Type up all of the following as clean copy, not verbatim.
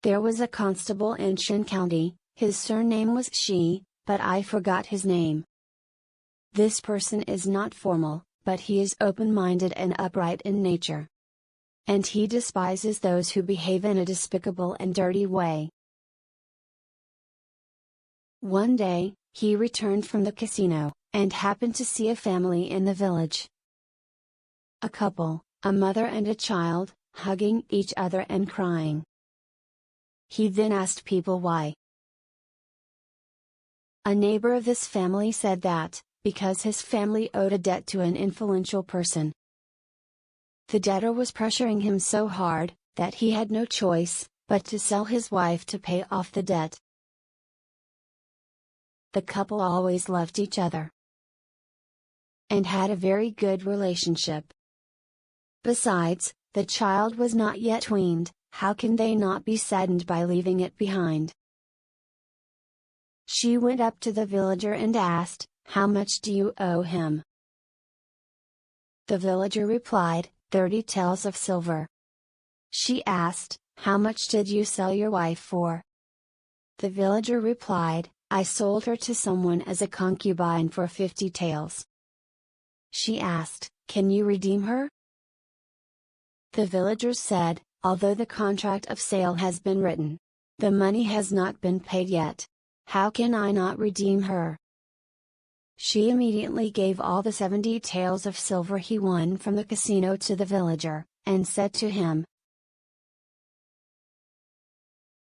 There was a constable in Xian County, his surname was Shi, but I forgot his name. This person is not formal, but he is open-minded and upright in nature. And he despises those who behave in a despicable and dirty way. One day, he returned from the casino, and happened to see a family in the village. A couple, a mother and a child, hugging each other and crying. He then asked people why. A neighbor of this family said that, because his family owed a debt to an influential person. The debtor was pressuring him so hard, that he had no choice, but to sell his wife to pay off the debt. The couple always loved each other, and had a very good relationship. Besides, the child was not yet weaned, how can they not be saddened by leaving it behind? She went up to the villager and asked, "How much do you owe him?" The villager replied, 30 taels of silver. She asked, "How much did you sell your wife for?" The villager replied, "I sold her to someone as a concubine for 50 taels." She asked, "Can you redeem her?" The villagers said, "Although the contract of sale has been written, the money has not been paid yet. How can I not redeem her?" She immediately gave all the 70 taels of silver he won from the casino to the villager, and said to him,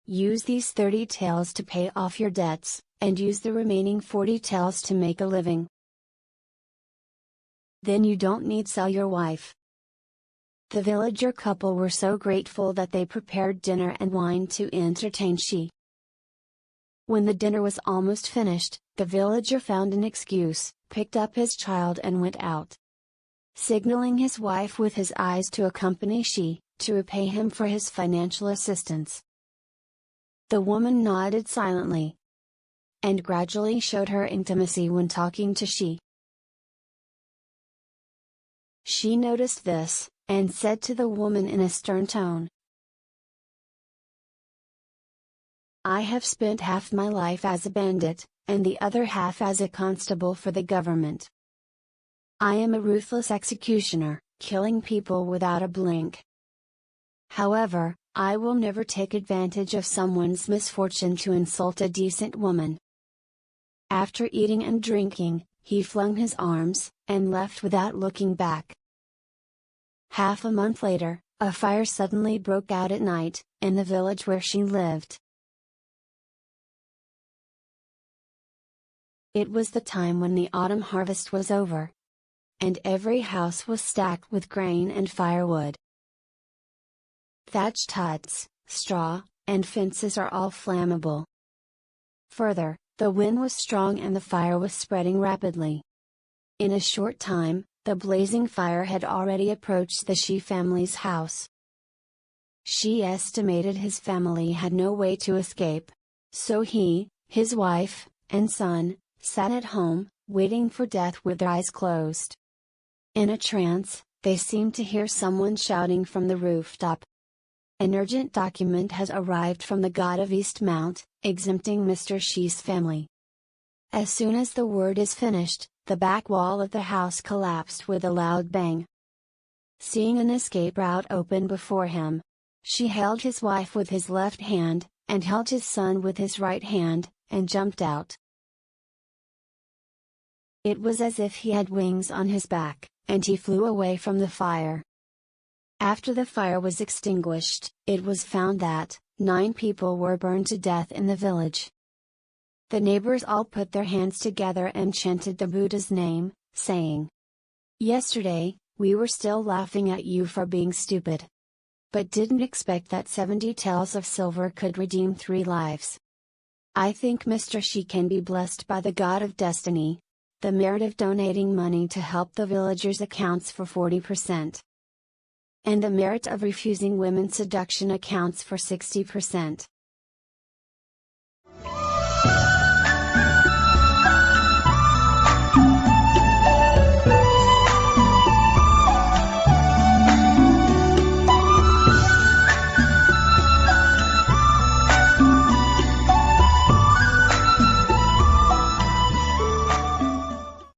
"Use these 30 taels to pay off your debts, and use the remaining 40 taels to make a living. Then you don't need sell your wife." The villager couple were so grateful that they prepared dinner and wine to entertain Shi. When the dinner was almost finished, the villager found an excuse, picked up his child and went out, signaling his wife with his eyes to accompany Shi, to repay him for his financial assistance. The woman nodded silently, and gradually showed her intimacy when talking to Shi. She noticed this, and said to the woman in a stern tone, "I have spent half my life as a bandit, and the other half as a constable for the government. I am a ruthless executioner, killing people without a blink. However, I will never take advantage of someone's misfortune to insult a decent woman." After eating and drinking, he flung his arms, and left without looking back. Half a month later, a fire suddenly broke out at night, in the village where she lived. It was the time when the autumn harvest was over, and every house was stacked with grain and firewood. Thatched huts, straw, and fences are all flammable. Further, the wind was strong and the fire was spreading rapidly. In a short time, the blazing fire had already approached the Shi family's house. She estimated his family had no way to escape, so he, his wife, and son, sat at home, waiting for death with their eyes closed. In a trance, they seemed to hear someone shouting from the rooftop. "An urgent document has arrived from the god of Eastmount, exempting Mr. Shi's family." As soon as the word is finished, the back wall of the house collapsed with a loud bang. Seeing an escape route open before him, Shi held his wife with his left hand, and held his son with his right hand, and jumped out. It was as if he had wings on his back, and he flew away from the fire. After the fire was extinguished, it was found that 9 people were burned to death in the village. The neighbors all put their hands together and chanted the Buddha's name, saying, "Yesterday, we were still laughing at you for being stupid, but didn't expect that 70 taels of silver could redeem 3 lives. I think Mr. Shi can be blessed by the God of Destiny. The merit of donating money to help the villagers accounts for 40%. And the merit of refusing women's seduction accounts for 60%.